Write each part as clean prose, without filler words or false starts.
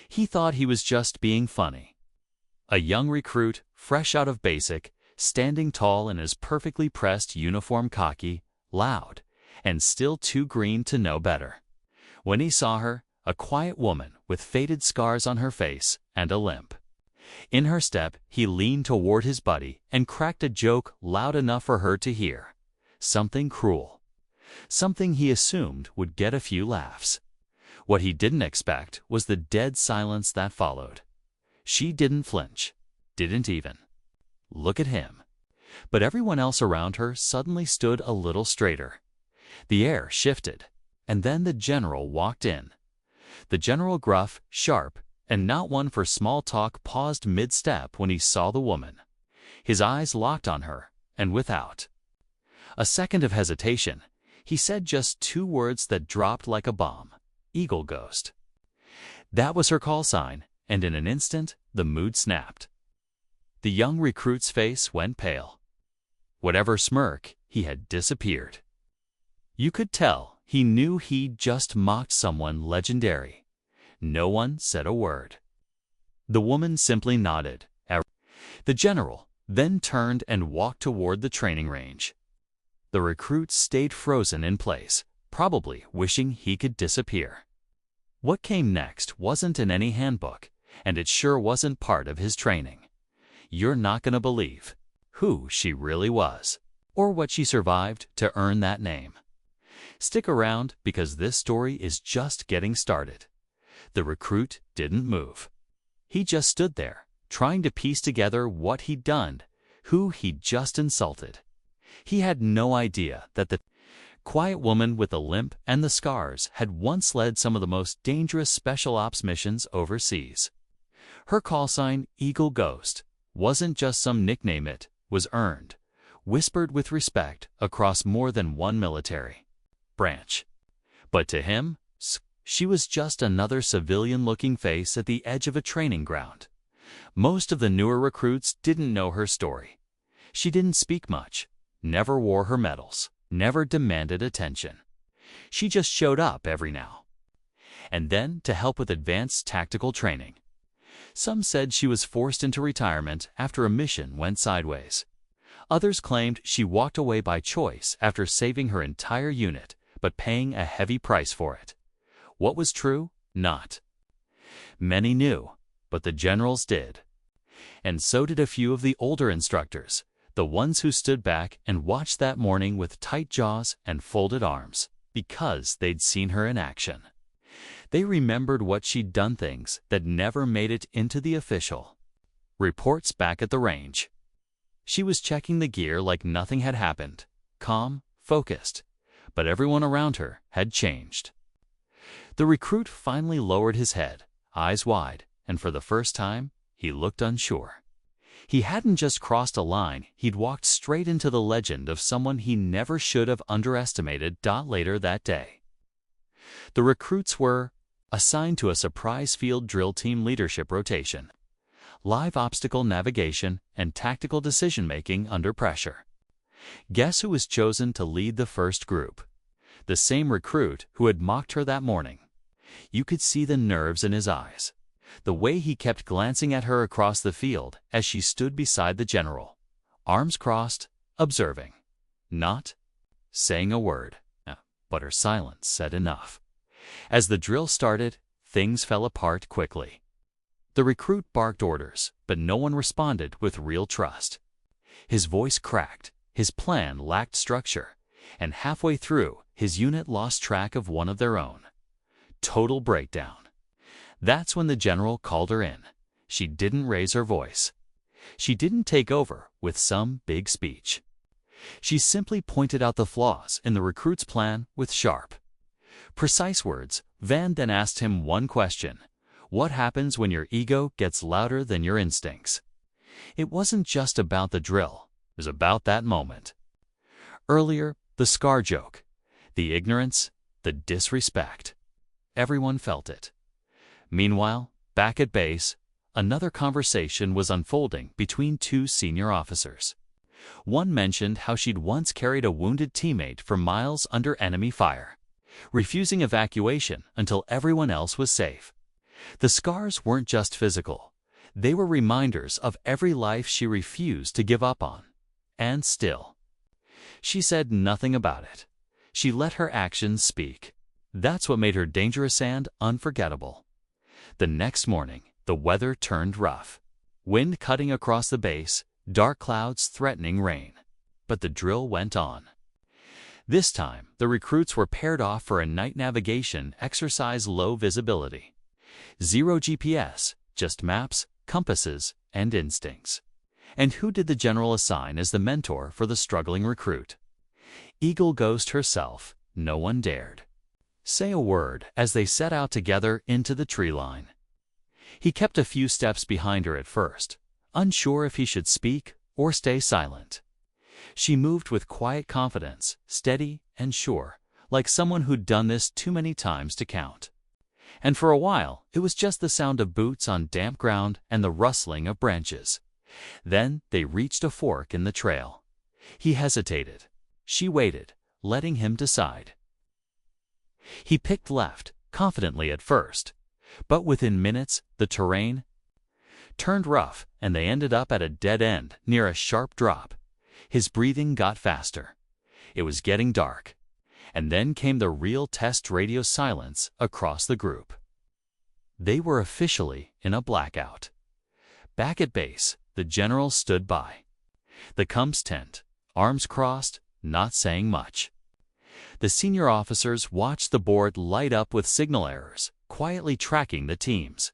He thought he was just being funny. A young recruit, fresh out of basic, standing tall in his perfectly pressed uniform khaki, loud, and still too green to know better. When he saw her, a quiet woman with faded scars on her face and a limp. In her step, he leaned toward his buddy and cracked a joke loud enough for her to hear. Something cruel. Something he assumed would get a few laughs. What he didn't expect was the dead silence that followed. She didn't flinch, didn't even look at him. But everyone else around her suddenly stood a little straighter. The air shifted, and then the general walked in. The general, gruff, sharp, and not one for small talk, paused mid-step when he saw the woman. His eyes locked on her, and without a second of hesitation, he said just two words that dropped like a bomb: Eagle Ghost. That was her call sign, and in an instant, the mood snapped. The young recruit's face went pale. Whatever smirk, he had disappeared. You could tell he knew he'd just mocked someone legendary. No one said a word. The woman simply nodded. The general then turned and walked toward the training range. The recruit stayed frozen in place, probably wishing he could disappear. What came next wasn't in any handbook, and it sure wasn't part of his training. You're not going to believe who she really was, or what she survived to earn that name. Stick around, because this story is just getting started. The recruit didn't move. He just stood there, trying to piece together what he'd done, who he'd just insulted. He had no idea that the quiet woman with the limp and the scars had once led some of the most dangerous special ops missions overseas. Her call sign, Eagle Ghost, wasn't just some nickname, it was earned, whispered with respect across more than one military branch. But to him, she was just another civilian-looking face at the edge of a training ground. Most of the newer recruits didn't know her story. She didn't speak much, never wore her medals, never demanded attention. She just showed up every now and then to help with advanced tactical training. Some said she was forced into retirement after a mission went sideways. Others claimed she walked away by choice after saving her entire unit, but paying a heavy price for it. What was true? Not many knew, but the generals did. And so did a few of the older instructors, the ones who stood back and watched that morning with tight jaws and folded arms, because they'd seen her in action. They remembered what she'd done, things that never made it into the official reports back at the range. She was checking the gear like nothing had happened, calm, focused, but everyone around her had changed. The recruit finally lowered his head, eyes wide, and for the first time, he looked unsure. He hadn't just crossed a line, he'd walked straight into the legend of someone he never should have underestimated. Later that day, the recruits were assigned to a surprise field drill team leadership rotation, live obstacle navigation, and tactical decision-making under pressure. Guess who was chosen to lead the first group? The same recruit who had mocked her that morning. You could see the nerves in his eyes, the way he kept glancing at her across the field as she stood beside the general, arms crossed, observing, not saying a word. But her silence said enough. As the drill started, things fell apart quickly. The recruit barked orders, but no one responded with real trust. His voice cracked, his plan lacked structure, and halfway through, his unit lost track of one of their own. Total breakdown. That's when the general called her in. She didn't raise her voice. She didn't take over with some big speech. She simply pointed out the flaws in the recruit's plan with sharp, precise words. Van then asked him one question: what happens when your ego gets louder than your instincts? It wasn't just about the drill, it was about that moment. Earlier, the scar joke, the ignorance, the disrespect. Everyone felt it. Meanwhile, back at base, another conversation was unfolding between two senior officers. One mentioned how she'd once carried a wounded teammate for miles under enemy fire, refusing evacuation until everyone else was safe. The scars weren't just physical. They were reminders of every life she refused to give up on. And still, she said nothing about it. She let her actions speak. That's what made her dangerous and unforgettable. The next morning, the weather turned rough. Wind cutting across the base, dark clouds threatening rain. But the drill went on. This time, the recruits were paired off for a night navigation exercise, low visibility. Zero GPS, just maps, compasses, and instincts. And who did the general assign as the mentor for the struggling recruit? Eagle Ghost herself. No one dared say a word as they set out together into the tree line. He kept a few steps behind her at first, unsure if he should speak or stay silent. She moved with quiet confidence, steady and sure, like someone who'd done this too many times to count. And for a while, it was just the sound of boots on damp ground and the rustling of branches. Then they reached a fork in the trail. He hesitated. She waited, letting him decide. He picked left, confidently at first, but within minutes, the terrain turned rough and they ended up at a dead end near a sharp drop. His breathing got faster. It was getting dark. And then came the real test: radio silence across the group. They were officially in a blackout. Back at base, the general stood by the comp's tent, arms crossed, not saying much. The senior officers watched the board light up with signal errors, quietly tracking the teams.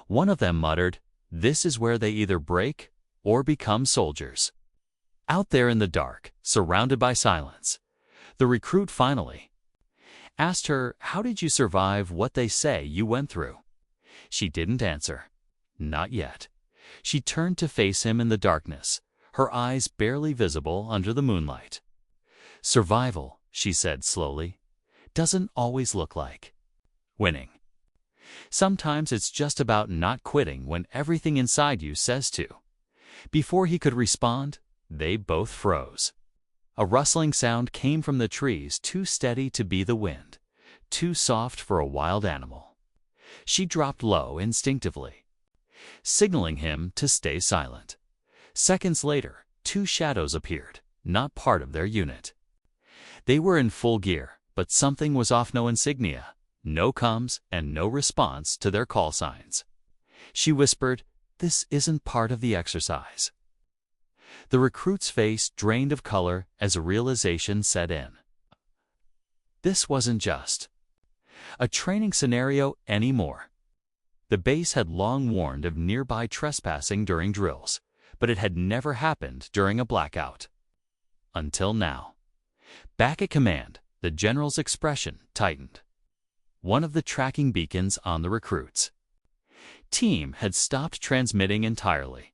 One of them muttered, "This is where they either break or become soldiers." Out there in the dark, surrounded by silence, the recruit finally asked her, "How did you survive what they say you went through?" She didn't answer. Not yet. She turned to face him in the darkness, her eyes barely visible under the moonlight. "Survival," she said slowly, "doesn't always look like winning. Sometimes it's just about not quitting when everything inside you says to." Before he could respond, they both froze. A rustling sound came from the trees, too steady to be the wind, too soft for a wild animal. She dropped low instinctively, signaling him to stay silent. Seconds later, two shadows appeared, not part of their unit. They were in full gear, but something was off. No insignia, no comms, and no response to their call signs. She whispered, "This isn't part of the exercise." The recruit's face drained of color as a realization set in. This wasn't just a training scenario anymore. The base had long warned of nearby trespassing during drills, but it had never happened during a blackout. Until now. Back at command, the general's expression tightened. One of the tracking beacons on the recruits' team had stopped transmitting entirely.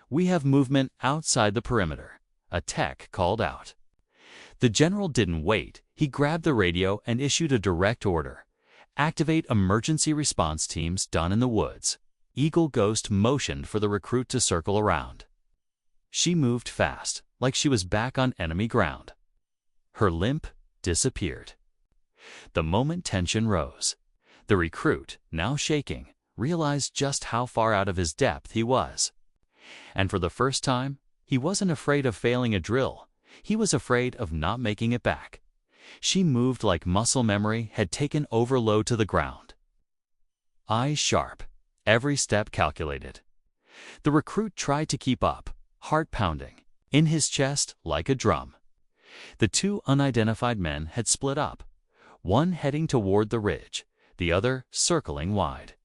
"We have movement outside the perimeter," a tech called out. The general didn't wait. He grabbed the radio and issued a direct order. "Activate emergency response teams done in the woods." Eagle Ghost motioned for the recruit to circle around. She moved fast, like she was back on enemy ground. Her limp disappeared. The moment tension rose. The recruit, now shaking, realized just how far out of his depth he was. And for the first time, he wasn't afraid of failing a drill. He was afraid of not making it back. She moved like muscle memory had taken overload to the ground. Eyes sharp, every step calculated. The recruit tried to keep up, heart pounding, in his chest like a drum. The two unidentified men had split up, one heading toward the ridge, the other circling wide.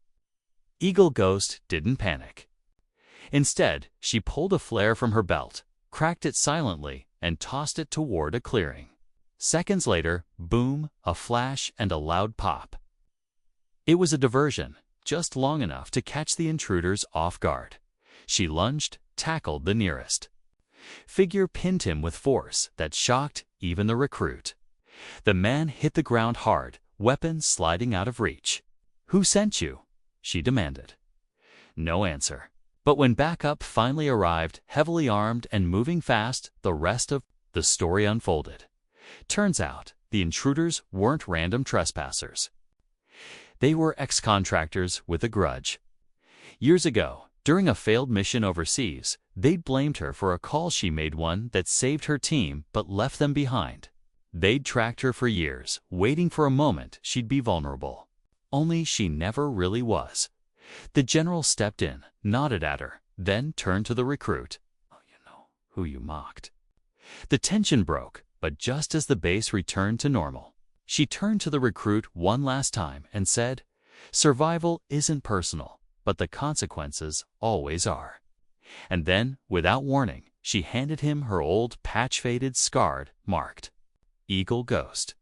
Eagle Ghost didn't panic. Instead, she pulled a flare from her belt, cracked it silently, and tossed it toward a clearing. Seconds later, boom, a flash, and a loud pop. It was a diversion, just long enough to catch the intruders off guard. She lunged, tackled the nearest figure, pinned him with force that shocked even the recruit. The man hit the ground hard, weapon sliding out of reach. "Who sent you?" she demanded. No answer. But when backup finally arrived, heavily armed and moving fast, the rest of the story unfolded. Turns out, the intruders weren't random trespassers. They were ex-contractors with a grudge. Years ago, during a failed mission overseas, they'd blamed her for a call she made, one that saved her team but left them behind. They'd tracked her for years, waiting for a moment she'd be vulnerable. Only she never really was. The general stepped in, nodded at her, then turned to the recruit. "Oh, you know who you mocked." The tension broke, but just as the base returned to normal, she turned to the recruit one last time and said, "Survival isn't personal, but the consequences always are." And then, without warning, she handed him her old, patch-faded, scarred, marked Eagle Ghost.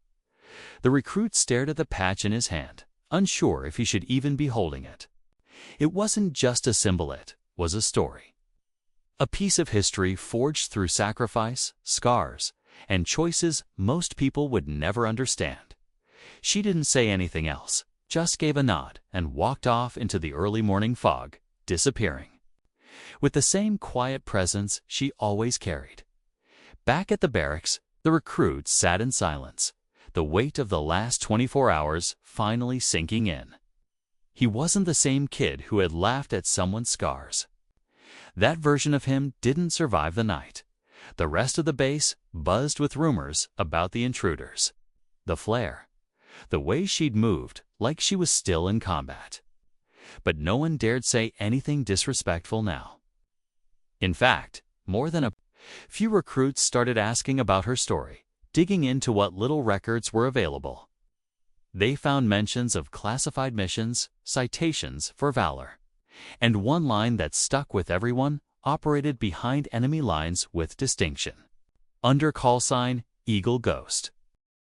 The recruit stared at the patch in his hand, unsure if he should even be holding it. It wasn't just a symbol, it was a story. A piece of history forged through sacrifice, scars, and choices most people would never understand. She didn't say anything else, just gave a nod and walked off into the early morning fog, disappearing with the same quiet presence she always carried. Back at the barracks, the recruit sat in silence, the weight of the last 24 hours finally sinking in. He wasn't the same kid who had laughed at someone's scars. That version of him didn't survive the night. The rest of the base buzzed with rumors about the intruders. The flare. The way she'd moved, like she was still in combat. But no one dared say anything disrespectful now. In fact, more than a few recruits started asking about her story, digging into what little records were available. They found mentions of classified missions, citations for valor, and one line that stuck with everyone: operated behind enemy lines with distinction. Under call sign Eagle Ghost.